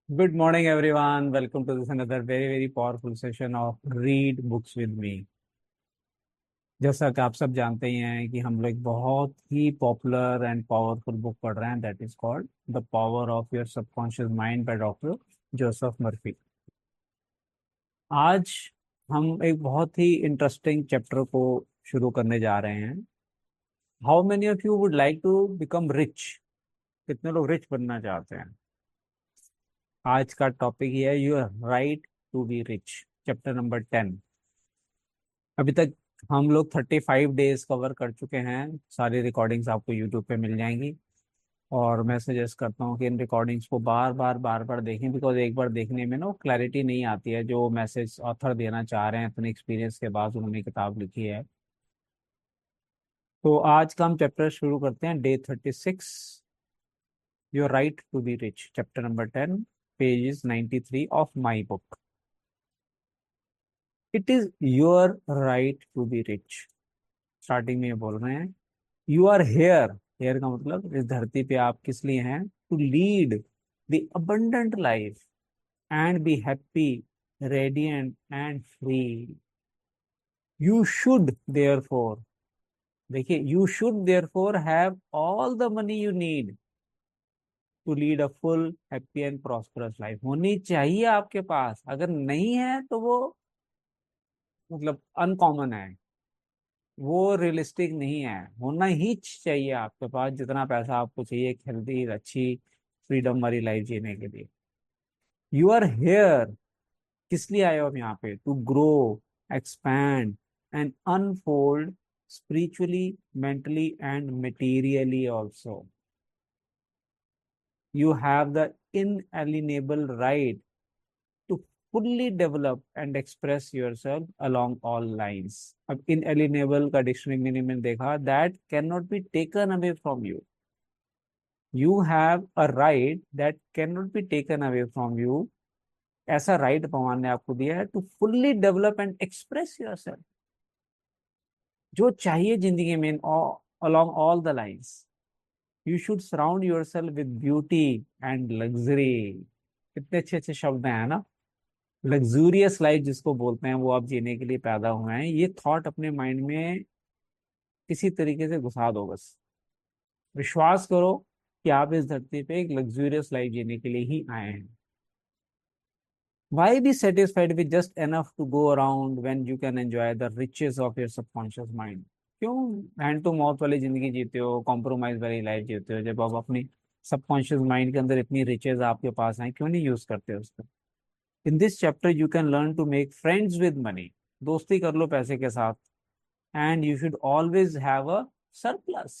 Good morning, everyone. Welcome to this another very powerful session of Read Books with Me. जैसा कि आप सब जानते ही हैं कि हम लोग बहुत ही पॉपुलर एंड पावरफुल बुक पढ़ रहे हैं that is called the power of your subconscious mind by doctor Joseph Murphy. आज हम एक बहुत ही इंटरेस्टिंग चैप्टर को शुरू करने जा रहे हैं। How many of you would like to become rich? कितने लोग रिच बनना चाहते हैं? आज का टॉपिक ये है, you are right to be rich, chapter number 10। अभी तक हम लोग 35 डेज कवर कर चुके हैं। सारी रिकॉर्डिंग्स आपको यूट्यूब पे मिल जाएंगी और मैं सजेस्ट करता हूँ कि इन रिकॉर्डिंग्स को बार बार देखें, बिकॉज एक बार देखने में ना क्लैरिटी नहीं आती है जो मैसेज ऑथर देना चाह रहे हैं अपने एक्सपीरियंस के बाद उन्होंने किताब लिखी है। तो आज का हम चैप्टर शुरू करते हैं, day 36, your right to be rich, chapter number 10, page 93 of my book. It is your right to be rich. Starting में ये बोल रहे हैं, यू आर हेयर। हेयर का मतलब इस धरती पे आप किस लिए हैं? To lead the abundant life and be happy, radiant and free. You should therefore, देखिए, you should therefore have all the money you need to lead a full happy and prosperous life. होनी चाहिए आपके पास, अगर नहीं है तो वो मतलब अनकॉमन है, वो रियलिस्टिक नहीं है। होना ही चाहिए आपके पास जितना पैसा आपको चाहिए एक हेल्दी अच्छी फ्रीडम वाली लाइफ जीने के लिए। यू आर हेयर, किस लिए आए हो आप यहाँ पे? To grow, expand and unfold spiritually, mentally and materially also. You have the inalienable right to fully develop and express yourself along all lines. अब inalienable का डिक्शनरी मीनिंग में देखा, that cannot be taken away from you. You have a right that cannot be taken away from you. ऐसा right भगवान ने आपको दिया है to fully develop and express yourself, जो चाहिए जिंदगी में along all the lines. You should surround yourself with beauty and luxury. कितने अच्छे अच्छे शब्द हैं ना। लग्जूरियस लाइफ जिसको बोलते हैं वो आप जीने के लिए पैदा हुए हैं। ये थॉट अपने माइंड में किसी तरीके से घुसा दो बस। विश्वास करो कि आप इस धरती पे एक लग्जूरियस लाइफ जीने के लिए ही आए हैं। Why be satisfied with just enough to go around when you can enjoy the riches of your subconscious mind? क्यों हैंड टू माउथ वाली जिंदगी जीते हो, कॉम्प्रोमाइज वाली लाइफ जीते हो, जब आप अपनी सबकॉन्शियस माइंड के अंदर इतनी रिचेज आपके पास हैं, क्यों नहीं यूज करते उसको? In this chapter you can learn to make friends with money. दोस्ती कर लो पैसे के साथ। And you should always have a surplus.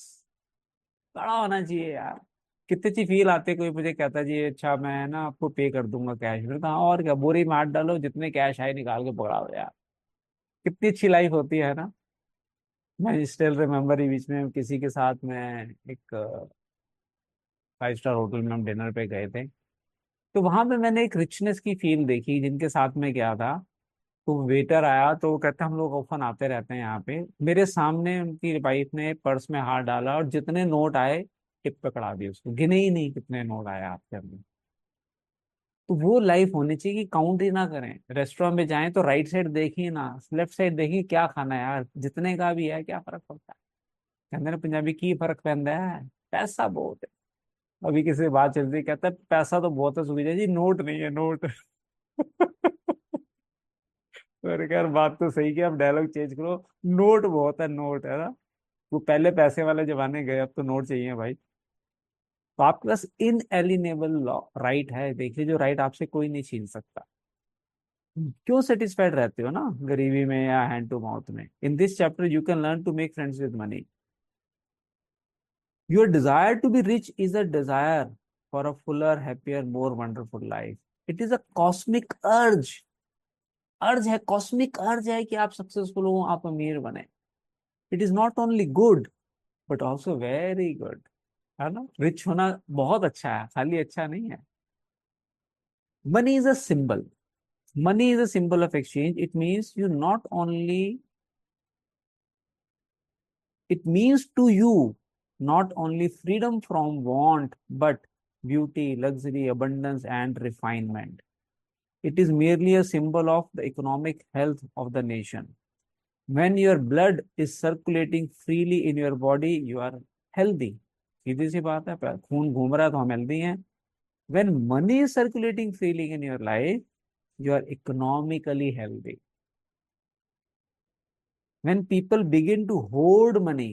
बड़ा होना चाहिए यार। कितनी अच्छी फील आती है, कोई मुझे कहता है जी अच्छा मैं ना आपको पे कर दूंगा कैश में, कहा और क्या, बोरी में हाथ डालो, जितने कैश आए निकाल के पकड़ाओ यार। कितनी अच्छी लाइफ होती है ना। मैं स्टिल रिमेम्बर ही बीच में किसी के साथ में एक 5 स्टार होटल में हम डिनर पे गए थे। तो वहां पे मैंने एक रिचनेस की फील देखी जिनके साथ में गया था। तो वेटर आया तो वो कहता हम लोग ऑफन आते रहते हैं यहाँ पे। मेरे सामने उनकी वाइफ ने पर्स में हाथ डाला और जितने नोट आए टिप पकड़ा दी उसको, गिने ही नहीं कितने नोट आए आपके अंदर। तो वो लाइफ होनी चाहिए कि काउंट ही ना करें। रेस्टोरेंट में जाएं तो राइट साइड देखिए ना, लेफ्ट साइड देखिए क्या खाना है यार, जितने का भी है क्या फर्क पड़ता है। कहते हैं पंजाबी की फर्क पैंदा है, पैसा बहुत है। अभी किसी से बात चल रही, कहता है पैसा तो बहुत है सुविधा जी, नोट नहीं है नोट। मैंने कहा यार बात तो सही कि आप डायलॉग चेंज करो, नोट बहुत है, नोट है ना। वो पहले पैसे वाले जमाने गए, अब तो नोट चाहिए भाई। तो आपके पास इनएलिनेबल लॉ राइट है, देखिए, जो राइट आपसे कोई नहीं छीन सकता। क्यों सेटिस्फाइड रहते हो ना गरीबी में या हैंड टू माउथ में? In this chapter you can learn to make friends with money. Your desire to be rich is a desire for a fuller happier more wonderful life. It is a cosmic urge. Urge है, cosmic अर्ज है कि आप successful हो, आप अमीर बने। It is not only good but also very good, है ना। रिच होना बहुत अच्छा है, खाली अच्छा नहीं है। Money is a symbol. Money is a symbol of exchange. It means to you not only freedom from want, but beauty, luxury, abundance, and refinement. It is merely a symbol of the economic health of the nation. When your blood is circulating freely in your body, you are healthy. सीधी सी बात है, खून घूम रहा है तो हम healthy हैं. When money is circulating freely in your life, you are economically healthy. When people begin to hoard money,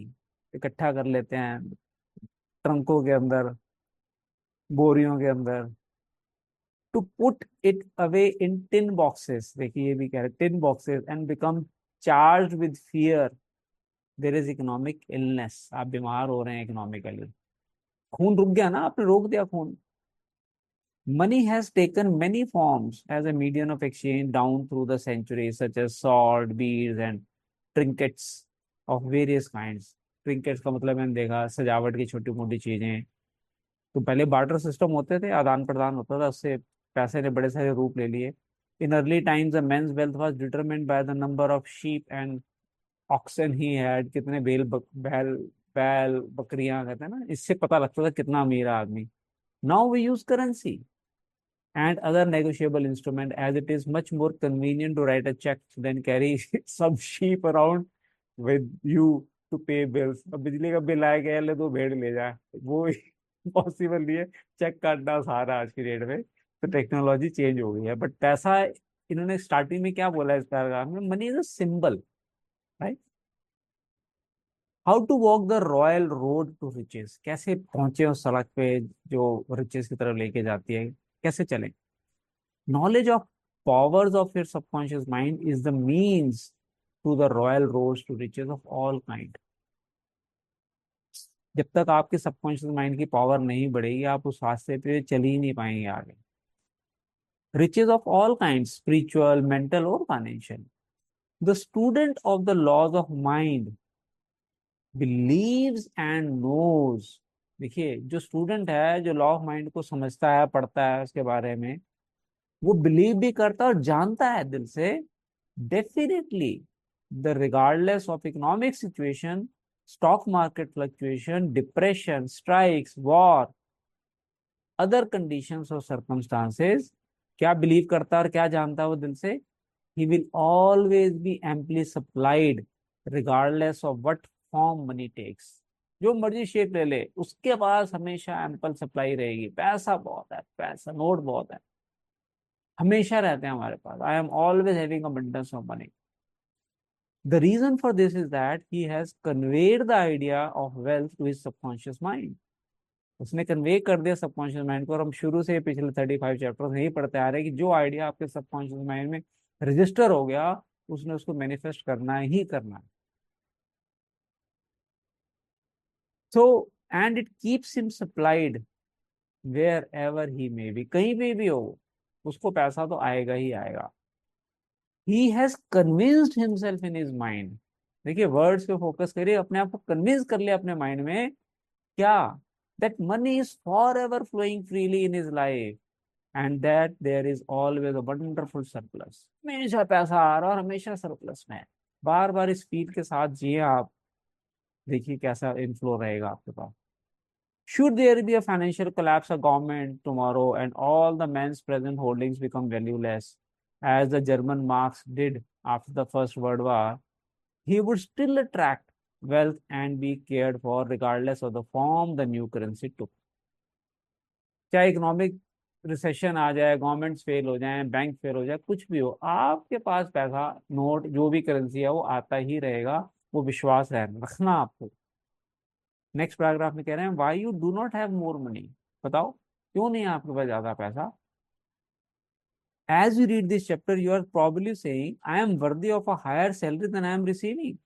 इकट्ठा कर लेते हैं ट्रंकों के अंदर, बोरियों के अंदर, to put it away in tin boxes, देखिए ये भी कह रहे tin boxes, and become charged with fear, there is economic illness. आप बीमार हो रहे हैं इकोनॉमिकली. खून रुक गया ना, आपने रोक दिया खून. Money has taken many forms as a medium of exchange down through the centuries, such as sword, beads, and trinkets of various kinds. Trinkets का मतलब मैंने देखा सजावट की छोटी मोटी चीजें. तो पहले बार्टर सिस्टम होते थे, आदान प्रदान होता था, उससे पैसे ने बड़े सारे रूप ले लिए. In early times the man's wealth was determined by the number of sheep and oxen he had. कितने बैल बकरियां कहते हैं ना, इससे पता लगता था कितना अमीर है आदमी. Now we use currency and other negotiable instrument, as it is much more convenient to write a check than carry some sheep around with you to pay bills. अब बिजली का बिल आया, गया ले दो भेड़ ले जा, वो पॉसिबल नहीं है. चेक काटना सहारा आज की डेट में. तो टेक्नोलॉजी चेंज हो गई है, बट पैसा, इन्होंने स्टार्टिंग में क्या बोला इस पैराग्राफ में, money is a symbol, right. How to walk the royal road to riches, कैसे पहुंचे उस सड़क पे जो रिचेस की तरफ लेके जाती है, कैसे चले. Knowledge of powers of your subconscious mind is the means to the royal roads to riches of all kind. जब तक आपके सबकॉन्शियस माइंड की पावर नहीं बढ़ेगी, आप उस रास्ते पे चल ही नहीं पाएंगे आगे. Riches of all kinds, spiritual, mental or financial. The student of the laws of mind believes and knows. देखिए, जो स्टूडेंट है, जो लॉ ऑफ माइंड को समझता है, पढ़ता है उसके बारे में, वो बिलीव भी करता है और जानता है दिल से. Definitely the regardless of economic situation, stock market fluctuation, depression, strikes, war, other conditions और सर्कमस्टांसेस, क्या बिलीव करता है और क्या जानता है वो दिल से, he will always be amply supplied regardless of what form money takes. जो मर्जी शेप ले ले, उसके पास हमेशा एम्पल सप्लाई रहेगी. पैसा बहुत है, पैसा नोट बहुत है, हमेशा रहते हैं हमारे पास. I am always having abundance of money. The reason for this is that he has conveyed the idea of wealth to his subconscious mind. उसने कन्वे कर दिया सबकॉन्शियस माइंड को. और हम शुरू से पिछले 35 चैप्टर यही पढ़ते आ रहे हैं कि जो आइडिया आपके सबकॉन्शियस माइंड में रजिस्टर हो गया, उसने उसको मैनिफेस्ट करना ही करना है. So and it keeps him supplied wherever he may be, कहीं भी हो उसको पैसा तो आएगा ही आएगा. He has convinced himself in his mind. देखिए, वर्ड्स पे फोकस करिए, अपने आप को कन्विंस कर लिया अपने माइंड में. क्या? That money is forever flowing freely in his life and that there is always a wonderful surplus. हमेशा पैसा आ रहा और हमेशा सरप्लस में है. बार बार इस फील के साथ जिए आप, देखिए कैसा इनफ्लो रहेगा आपके पास. Should there be a financial collapse of government tomorrow and all the men's present holdings become valueless, as the German marks did after the First World War, he would still attract wealth and be cared for regardless of the form the new currency took. चाहे economic recession आ जाए, governments fail हो जाए, bank fail हो जाए, कुछ भी हो, आपके पास पैसा, नोट, जो भी करेंसी है वो आता ही रहेगा. वो विश्वास रखना आपको. नेक्स्ट पैराग्राफ में कह रहे हैं, why you do not have more money. बताओ क्यों नहीं है आपके पास ज्यादा पैसा. As you read this chapter you are probably saying I am worthy of a higher salary than I am receiving.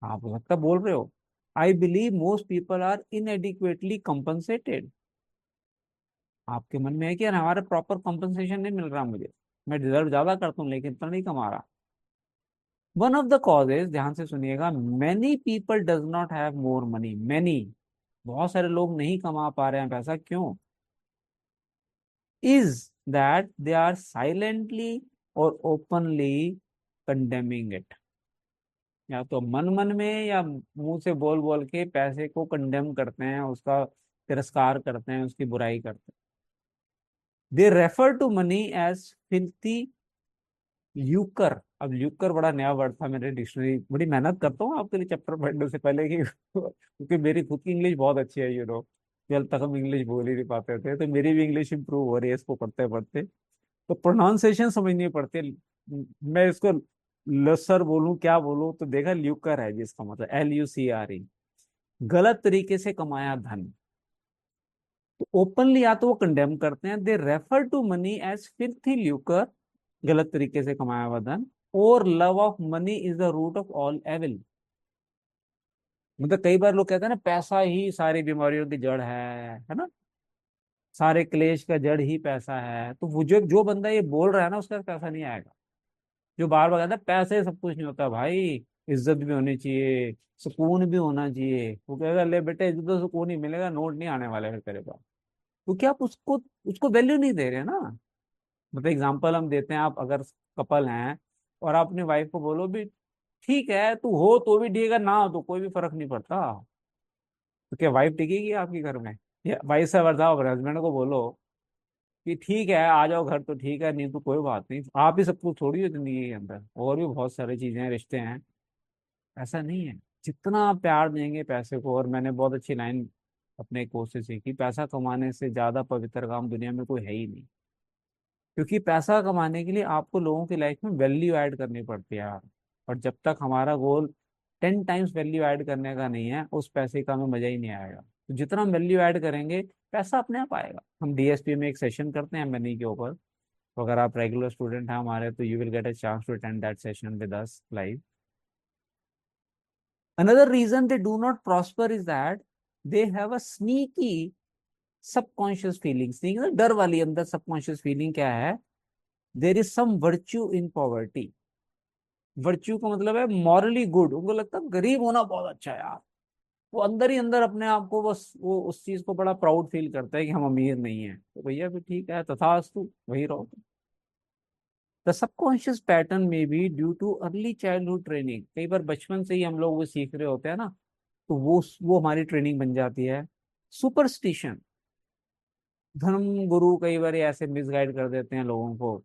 आप हो सकता बोल रहे हो, I believe most people are inadequately compensated. आपके मन में है कि यार हमारा प्रॉपर कंपनसेशन नहीं मिल रहा मुझे, मैं डिजर्व ज्यादा करता हूँ लेकिन इतना नहीं कमा रहा. वन ऑफ द कॉजेज, ध्यान से सुनिएगा, many people does not have more money. Many, बहुत सारे लोग नहीं कमा पा रहे हैं पैसा. क्यों? Is that they are silently और ओपनली कंडेमिंग इट. या तो मन मन में या मुंह से बोल बोल के पैसे को कंडेम करते हैं, उसका तिरस्कार करते हैं, उसकी बुराई करते हैं। They refer to money as filthy lucre. अब ल्यूकर बड़ा नया वर्ड था, मेरे डिक्शनरी बड़ी मेहनत करता हूँ आपके लिए चैप्टर पढ़ने से पहले कि क्योंकि मेरी खुद की इंग्लिश बहुत अच्छी है, 12 तक हम इंग्लिश बोल ही नहीं पाते थे, तो मेरी भी इंग्लिश इंप्रूव हो रही है इसको पढ़ते पढ़ते। तो प्रोनाउंसिएशन समझनी पड़ती है। मैं इसको लसर बोलूं क्या बोलूं, तो देखा ल्यूकर है जिसका मतलब LUCRE, गलत तरीके से कमाया धन। तो ओपनली या तो वो कंडेम करते हैं, they refer to money as filthy lucre, गलत तरीके से कमाया हुआ धन। और love of money is the root of all evil. मतलब कई बार लोग कहते हैं ना, पैसा ही सारी बीमारियों की जड़ है ना, सारे क्लेश का जड़ ही पैसा है। तो वो जो जो बंदा ये बोल रहा है ना, उसका पैसा नहीं आएगा। जो बार बार कहता है पैसे सब कुछ नहीं होता भाई, इज्जत भी होनी चाहिए, सुकून भी होना चाहिए, वो कहेगा ले बेटे इज्जत तो सुकून ही मिलेगा, नोट नहीं आने वाले फिर तेरे पास। तो क्या आप उसको उसको वैल्यू नहीं दे रहे ना। मतलब एग्जाम्पल हम देते हैं, आप अगर कपल हैं और आप अपनी वाइफ को बोलो भी ठीक है तू हो तो भी ठीक है, ना हो तो कोई भी फर्क नहीं पड़ता, तो क्या वाइफ टिकेगी आपके घर में? या वाइस वर्सा, हस्बैंड को बोलो कि ठीक है आ जाओ घर तो ठीक है, नहीं तो कोई बात नहीं, आप ही सब कुछ छोड़ी हो जिंदगी के अंदर, और भी बहुत सारी चीजें हैं, रिश्ते हैं। ऐसा नहीं है। जितना आप प्यार देंगे पैसे को, और मैंने बहुत अच्छी लाइन अपने कोर्स से सीखी, पैसा कमाने से ज्यादा पवित्र काम दुनिया में कोई है ही नहीं। क्योंकि पैसा कमाने के लिए आपको लोगों की लाइफ में वैल्यू ऐड करनी पड़ती है यार। और जब तक हमारा गोल 10 टाइम्स वैल्यू ऐड करने का नहीं है, उस पैसे का हमें मजा ही नहीं आएगा। तो जितना हम वैल्यू ऐड करेंगे, पैसा अपने आप आएगा। हम DSP में एक सेशन करते हैं मनी के ऊपर, तो अगर आप रेगुलर स्टूडेंट हैं हमारे, तो you will get a chance to attend that session with us live. Another reason they do not prosper is that they have a sneaky subconscious feeling। sneaky ना, डर वाली अंदर सबकॉन्शियस फीलिंग क्या है, there is some virtue in poverty. Virtue का मतलब है morally good, उनको लगता है गरीब होना बहुत अच्छा है यार। वो अंदर ही अंदर अपने आप को बस वो उस चीज को बड़ा प्राउड फील करता है कि हम अमीर नहीं है, तो भैया भी ठीक है तथास्तु वही रहो। द सबकॉन्शियस पैटर्न में be due too early childhood training. कई बार बचपन से ही हम लोग वो सीख रहे होते हैं ना, तो वो हमारी ट्रेनिंग बन जाती है। सुपरस्टिशन, धर्म गुरु कई बार ऐसे मिसगाइड कर देते हैं लोगों को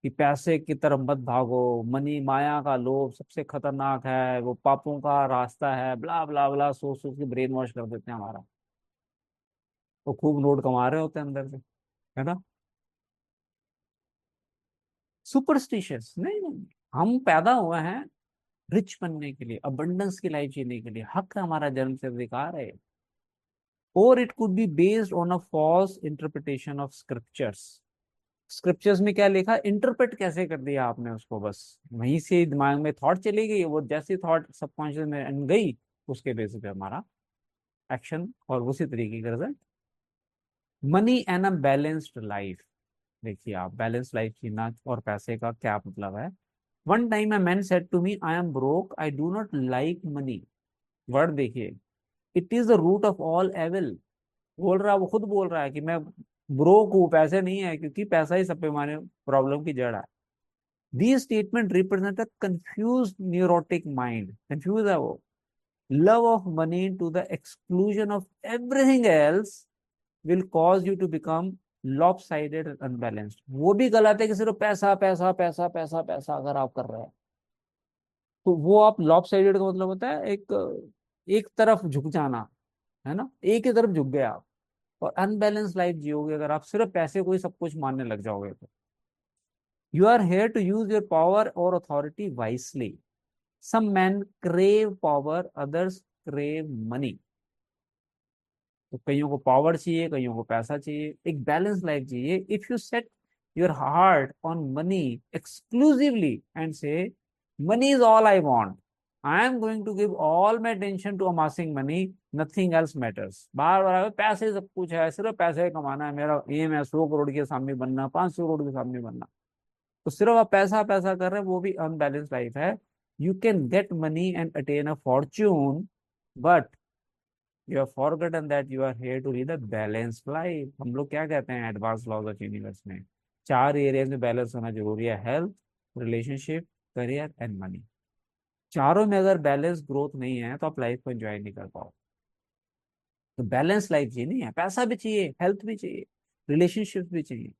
कि पैसे की तरफ मत भागो, मनी माया का लोभ सबसे खतरनाक है, वो पापों का रास्ता है, ब्ला ब्ला ब्ला, सोच सोच के ब्रेन वॉश कर देते हैं हमारा। वो खूब नोट कमा रहे होते हैं अंदर से, है ना। सुपरस्टिशियस नहीं, नहीं, हम पैदा हुए हैं रिच बनने के लिए, अबंडेंस की लाइफ जीने के लिए, हक है हमारा, जन्म से अधिकार है। और it could be based on a false interpretation of scriptures. Scriptures में क्या लिखा, इंटरप्रेट कैसे कर दिया आपने उसको, बस वहीं से दिमाग में थॉट चली गई, वो जैसी थॉट सबकॉन्शियस में गई, उसके बेसिस पे हमारा एक्शन और उसी तरीके का result. Money and a balanced life. देखिए आप, बैलेंस लाइफ जीना और पैसे का क्या मतलब है। One time a man said to me, I am broke, I do not like money. Word देखिए, it is the root of all evil. बोल रहा है, वो खुद बोल रहा है कि मैं ब्रोक हूँ, पैसे नहीं है, क्योंकि पैसा ही सब पे हमारे प्रॉब्लम की जड़ है। These statements represent a confused neurotic mind। Confused है वो। Love of money to the exclusion of everything else will cause you to become lopsided and unbalanced। वो भी गलत है कि सिर्फ पैसा पैसा पैसा पैसा पैसा अगर आप कर रहे हैं, तो वो आप lopsided का मतलब होता है एक एक तरफ झुक जाना, है ना, एक ही तरफ झुक गए आप। और अनबैलेंस लाइफ जियोगे अगर आप सिर्फ पैसे को ही सब कुछ मानने लग जाओगे तो। You are here to use your power और authority wisely. Some man crave power, others crave money. तो कईयों को पावर चाहिए, कईयों को पैसा चाहिए, एक बैलेंस लाइफ चाहिए। If you set your heart on money exclusively and say money is all I want, I am going to give all my attention to amassing money, nothing else matters. बार बार आगे पैसे सब कुछ है, सिर्फ पैसे कमाना है, मेरा एम है 100 करोड़ के सामने बनना, 500 करोड़ के सामने बनना, तो सिर्फ आप पैसा पैसा कर रहे हैं, वो भी अनबैलेंस लाइफ है। You can get money and attain a fortune, but you have forgotten that you are here to lead a balance life. हम लोग क्या कहते हैं एडवांस लॉज ऑफ यूनिवर्स में, 4 एरियाज में बैलेंस होना जरूरी है, health, relationship, career and money. चारों में अगर बैलेंस ग्रोथ नहीं है तो आप लाइफ को एंजॉय नहीं कर पाओ। तो बैलेंस लाइफ जीनी है, पैसा भी चाहिए, हेल्थ भी चाहिए, रिलेशनशिप भी चाहिए।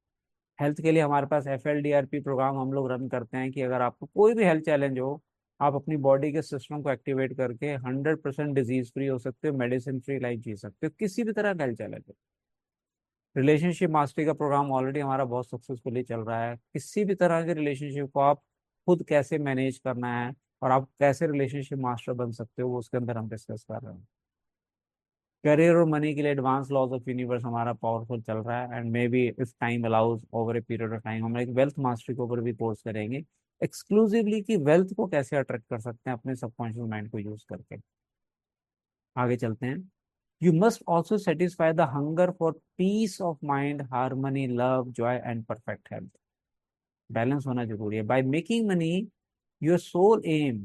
हेल्थ के लिए हमारे पास FLDRP प्रोग्राम हम लोग रन करते हैं कि अगर आपको कोई भी हेल्थ चैलेंज हो, आप अपनी बॉडी के सिस्टम को एक्टिवेट करके 100% डिजीज फ्री हो सकते हो, मेडिसिन फ्री लाइफ जी सकते हो, किसी भी तरह का हेल्थ चैलेंज हो। रिलेशनशिप मास्टरी का प्रोग्राम ऑलरेडी हमारा बहुत सक्सेसफुली चल रहा है। किसी भी तरह के रिलेशनशिप को आप खुद कैसे मैनेज करना है और आप कैसे रिलेशनशिप मास्टर बन सकते हो, वो उसके अंदर हम डिस्कस कर रहे हैं। करियर और मनी के लिए एडवांस लॉज ऑफ यूनिवर्स हमारा पावरफुल चल रहा है, and may be if time allows over a period of time हम एक वेल्थ मास्टरी के ऊपर भी कोर्स करेंगे, एक्सक्लूसिवली कि वेल्थ को कैसे अट्रैक्ट कर सकते हैं अपने सबकॉन्शियस माइंड को यूज करके। आगे चलते हैं। You must also satisfy the hunger for peace of mind, harmony, love, joy and perfect health. Balance होना जरूरी है। By making money your sole aim,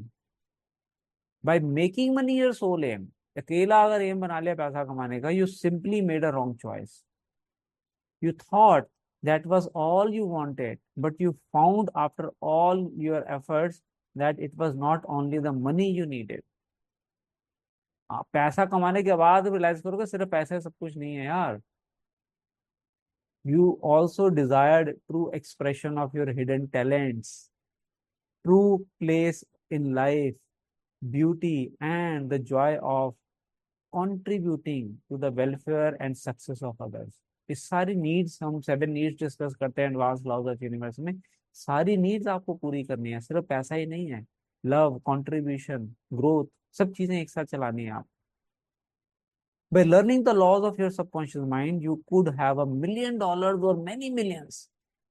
by making money your sole aim, अकेला अगर एम बना लिया पैसा कमाने का, you simply made a wrong choice. You thought that was all you wanted, but you found after all your efforts that it was not only the money you needed. आप पैसा कमाने के बाद रियलाइज करोगे सिर्फ पैसा सब कुछ नहीं है यार। You also desired true expression of your hidden talents, true place in life, beauty, and the joy of contributing to the welfare and success of others. इस सारी नीड्स, हम 7 नीड्स डिस्कस करते हैं एडवांस लॉज ऑफ यूनिवर्स में। सारी needs आपको पूरी करनी है, सिर्फ पैसा ही नहीं है। लव, कंट्रीब्यूशन, ग्रोथ, सब चीजें एक साथ चलानी है आप। By learning the laws of your subconscious mind, you could have $1 million or many millions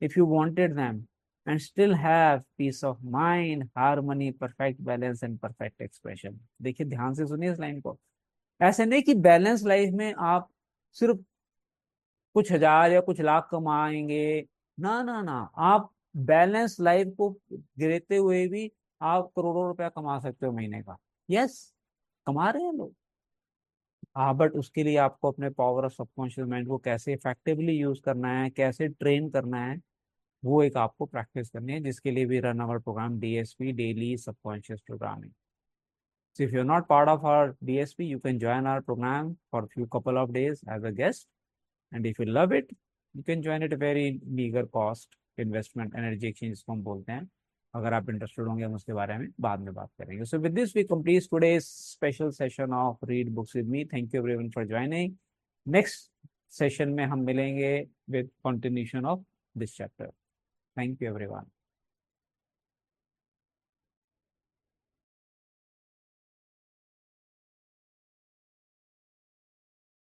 if you wanted them, and still have peace of mind, harmony, perfect balance and perfect expression. देखिए ध्यान से सुनिए इस line को। ऐसे नहीं कि balance life में आप सिर्फ कुछ हजार या कुछ लाख कमाएंगे, ना ना ना। आप बैलेंस लाइफ को गिरते हुए भी आप करोड़ों रुपया कमा सकते हो महीने का। यस, कमा रहे हैं लोग। हाँ, बट उसके लिए आपको अपने पावर ऑफ सबकॉन्शियस माइंड को कैसे इफेक्टिवली यूज करना है, कैसे ट्रेन करना है, वो एक आपको प्रैक्टिस करनी है, जिसके लिए भी run our program DSP, daily subconscious programming. So if you're not part of our DSP, you can join our program for a few couple of days as a guest. And if you love it, you can join at a very meager cost, investment, energy exchange जिसको हम बोलते हैं। अगर आप interested होंगे हम उसके बारे में बाद में बात करेंगे। So with this we complete today's special session of Read Books with me. Thank you everyone for joining. Next session में हम मिलेंगे with continuation of this chapter. Thank you everyone.